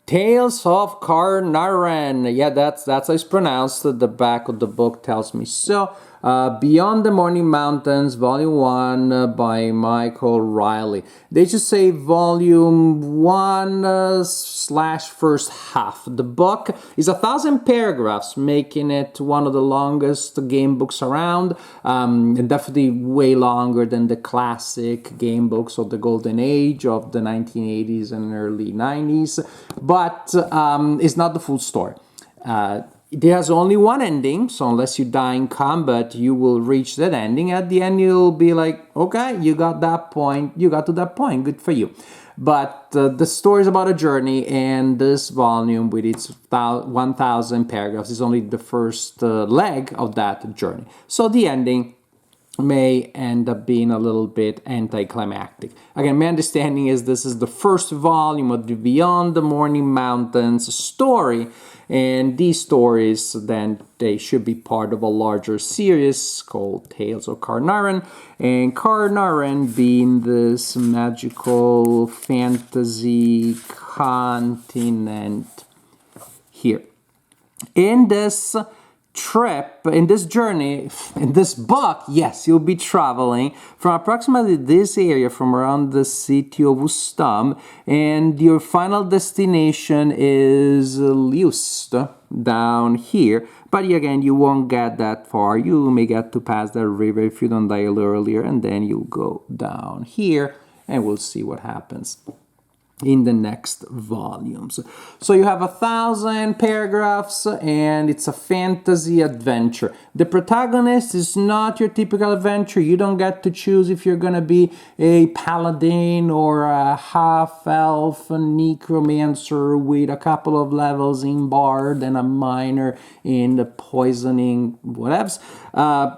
Tales of Quahnarren. Yeah, that's how it's pronounced. The back of the book tells me so. Beyond the Morning Mountains, Volume 1 by Michael Riley. They just say Volume 1 slash first half. The book is 1,000 paragraphs, making it one of the longest game books around. And definitely way longer than the classic game books of the golden age of the 1980s and early 90s. But it's not the full story. It has only one ending, so unless you die in combat, you will reach that ending. At the end, you'll be like, okay, you got that point, you got to that point, good for you. But the story is about a journey, and this volume with its 1,000 paragraphs is only the first leg of that journey. So the ending may end up being a little bit anticlimactic. Again, my understanding is this is the first volume of the Beyond the Morning Mountains story, and these stories then they should be part of a larger series called Tales of Quahnarren, and Quahnarren being this magical fantasy continent here. In this trip, in this journey, in this book, yes, you'll be traveling from approximately this area, from around the city of Ustam, and your final destination is Lust, down here. But again, you won't get that far. You may get to pass that river if you don't die a little earlier, and then you'll go down here, and we'll see what happens in the next volumes. So you have 1,000 paragraphs, and it's a fantasy adventure. The protagonist is not your typical adventure. You don't get to choose if you're gonna be a paladin or a half-elf necromancer with a couple of levels in bard and a minor in the poisoning whatevs.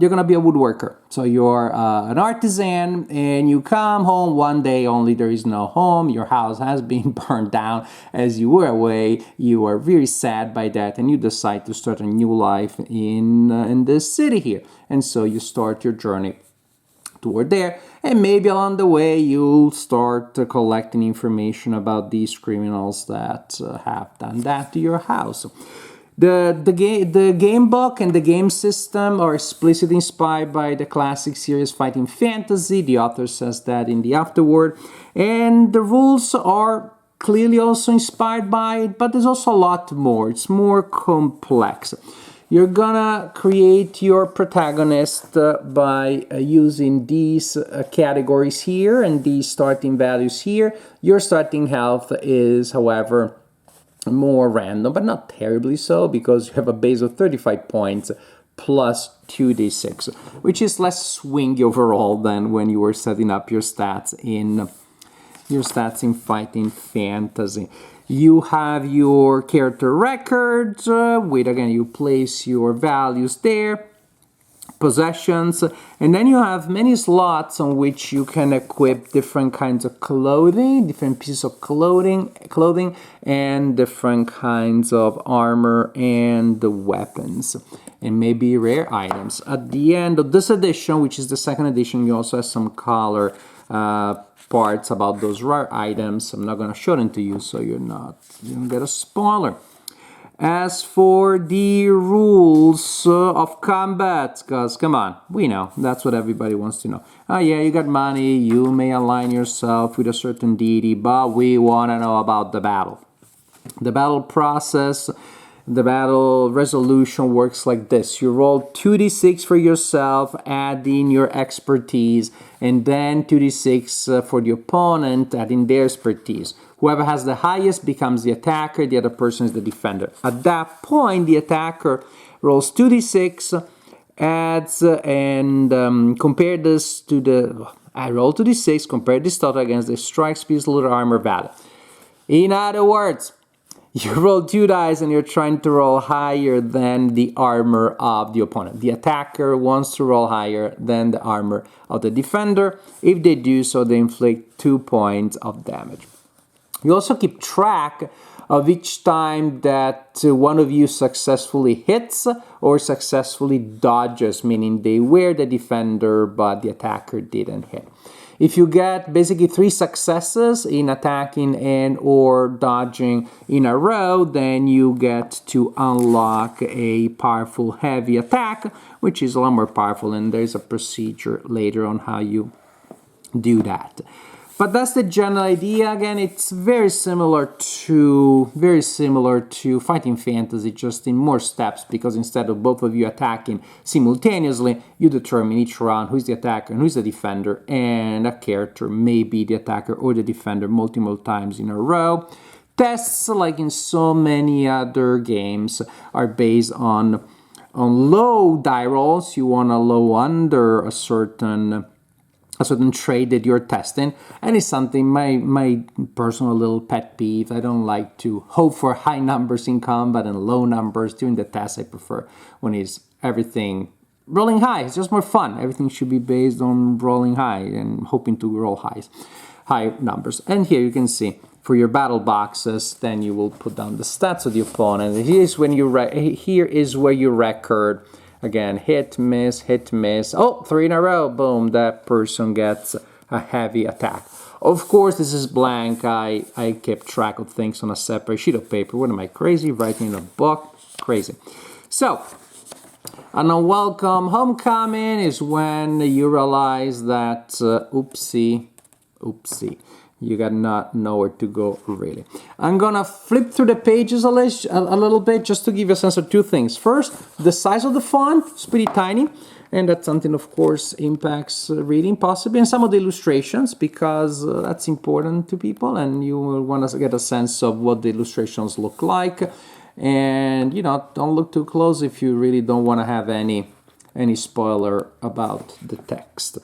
You're gonna be a woodworker. So you're an artisan, and you come home one day, only there is no home. Your house has been burned down as you were away. You are very sad by that, and you decide to start a new life in this city here. And so you start your journey toward there, and maybe along the way you'll start collecting information about these criminals that have done that to your house. The game book and the game system are explicitly inspired by the classic series Fighting Fantasy. The author says that in the afterword. And the rules are clearly also inspired by it, but there's also a lot more. It's more complex. You're gonna create your protagonist by using these categories here and these starting values here. Your starting health is, however, more random, but not terribly so, because you have a base of 35 points plus 2d6, which is less swingy overall than when you were setting up your stats in Fighting Fantasy. You have your character records, with again you place your values there, possessions, and then you have many slots on which you can equip different kinds of clothing, different pieces of clothing, and different kinds of armor and the weapons, and maybe rare items. At the end of this edition, which is the second edition, you also have some color parts about those rare items. I'm not going to show them to you, so you don't get a spoiler. As for the rules of combat, because come on, we know, that's what everybody wants to know. Oh yeah, you got money, you may align yourself with a certain deity, but we want to know about the battle. The battle process, the battle resolution works like this. You roll 2d6 for yourself, add in your expertise, and then 2d6 for the opponent, adding their expertise. Whoever has the highest becomes the attacker, the other person is the defender. At that point, the attacker rolls 2d6, adds, and compare this to the... I roll 2d6, compare this total against the strike speed, little armor value. In other words, you roll 2 dice and you're trying to roll higher than the armor of the opponent. The attacker wants to roll higher than the armor of the defender. If they do so, they inflict 2 points of damage. You also keep track of each time that one of you successfully hits or successfully dodges, meaning they were the defender but the attacker didn't hit. If you get basically 3 successes in attacking and or dodging in a row, then you get to unlock a powerful heavy attack, which is a lot more powerful, and there's a procedure later on how you do that. But that's the general idea. Again, it's very similar to Fighting Fantasy, just in more steps, because instead of both of you attacking simultaneously, you determine each round who's the attacker and who's the defender, and a character may be the attacker or the defender multiple times in a row. Tests, like in so many other games, are based on low die rolls. You want a low under a certain trait that you're testing, and it's something my personal little pet peeve. I don't like to hope for high numbers in combat and low numbers during the test. I prefer when it's everything rolling high. It's just more fun. Everything should be based on rolling high and hoping to roll high numbers. And here you can see for your battle boxes, then you will put down the stats of the opponent. Here is where you record. Again, hit, miss, oh, 3 in a row, boom, that person gets a heavy attack. Of course, this is blank. I kept track of things on a separate sheet of paper. What am I, crazy? Writing in a book? Crazy. So, an unwelcome homecoming is when you realize that, oopsie, you got not nowhere to go, really. I'm gonna flip through the pages a little bit just to give you a sense of 2 things. First, the size of the font is pretty tiny, and that's something, of course, impacts reading possibly, and some of the illustrations, because that's important to people, and you will want to get a sense of what the illustrations look like. And, don't look too close if you really don't want to have any spoiler about the text.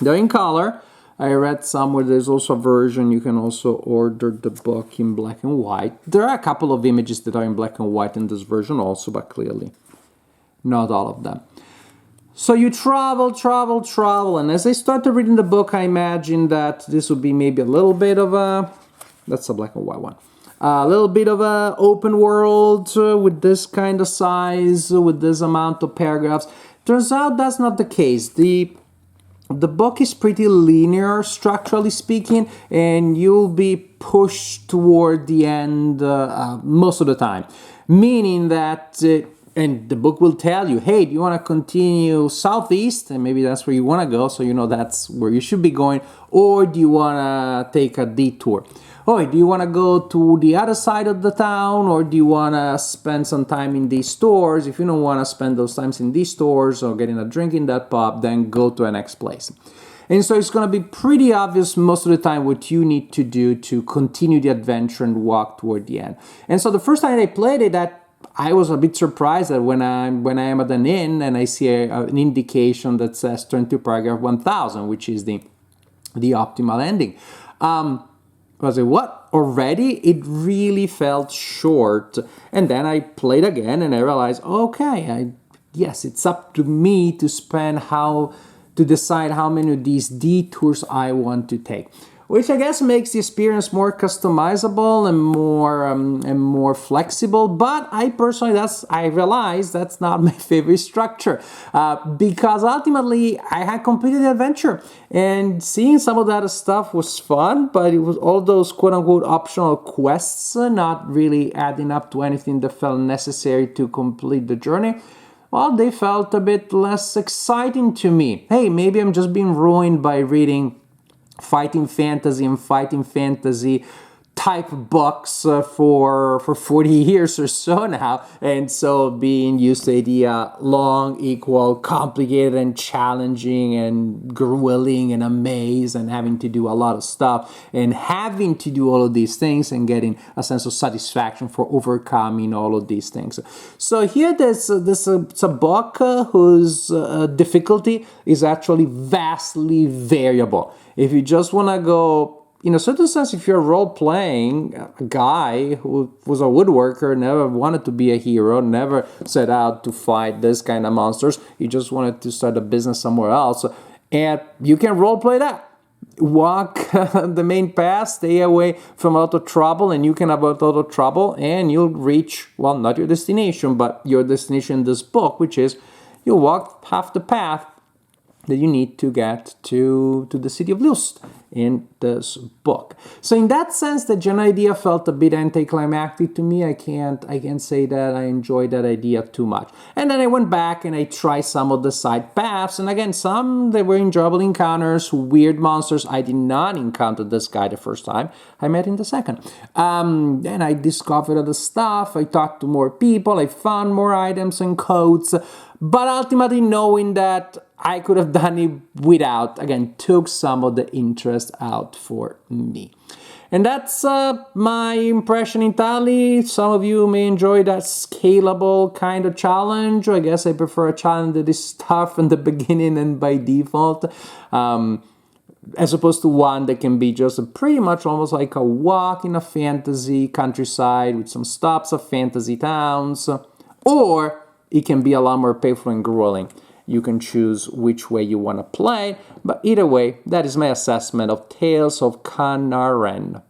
They're in color. I read somewhere there's also a version, you can also order the book in black and white. There are a couple of images that are in black and white in this version also, but clearly not all of them. So you travel, and as I started reading the book, I imagined that this would be maybe a little bit of that's a black and white one. A little bit of a open world with this kind of size, with this amount of paragraphs. Turns out that's not the case. The book is pretty linear, structurally speaking, and you'll be pushed toward the end most of the time. Meaning that, and the book will tell you, hey, do you want to continue southeast? And maybe that's where you want to go, so you know that's where you should be going. Or do you want to take a detour? Oh, do you want to go to the other side of the town, or do you want to spend some time in these stores? If you don't want to spend those times in these stores or getting a drink in that pub, then go to the next place. And so it's going to be pretty obvious most of the time what you need to do to continue the adventure and walk toward the end. And so the first time I played it, I was a bit surprised that when I am at an inn and I see an indication that says turn to paragraph 1000, which is the optimal ending. I was like, what? Already? It really felt short. And then I played again and I realized, okay, yes, it's up to me to decide how many of these detours I want to take. Which I guess makes the experience more customizable and more flexible. But I realize that's not my favorite structure, because ultimately I had completed the adventure, and seeing some of that stuff was fun. But it was all those quote-unquote optional quests not really adding up to anything that felt necessary to complete the journey. Well, they felt a bit less exciting to me. Hey, maybe I'm just being ruined by reading Fighting Fantasy and Fighting Fantasy type books for 40 years or so now, and so being used to the idea long equal complicated and challenging and grueling and a maze and having to do a lot of stuff and having to do all of these things and getting a sense of satisfaction for overcoming all of these things. So here there's a book whose difficulty is actually vastly variable. If you just want to go, in a certain sense, if you're role-playing a guy who was a woodworker, never wanted to be a hero, never set out to fight this kind of monsters, he just wanted to start a business somewhere else, and you can role-play that. Walk the main path, stay away from a lot of trouble, and you can avoid a lot of trouble, and you'll reach, well, not your destination, but your destination in this book, which is you walk half the path, that you need to get to the city of Lust in this book. So in that sense, the general idea felt a bit anticlimactic to me. I can't say that I enjoyed that idea too much. And then I went back and I tried some of the side paths, and again, some they were enjoyable encounters, weird monsters. I did not encounter this guy the first time. I met him the second. Then I discovered other stuff. I talked to more people. I found more items and codes. But ultimately, knowing that I could have done it without, again, took some of the interest out for me. And that's my impression entirely. Some of you may enjoy that scalable kind of challenge. I guess I prefer a challenge that is tough in the beginning and by default, as opposed to one that can be just pretty much almost like a walk in a fantasy countryside with some stops of fantasy towns, or it can be a lot more painful and grueling. You can choose which way you want to play, but either way, that is my assessment of Tales of Quahnarren.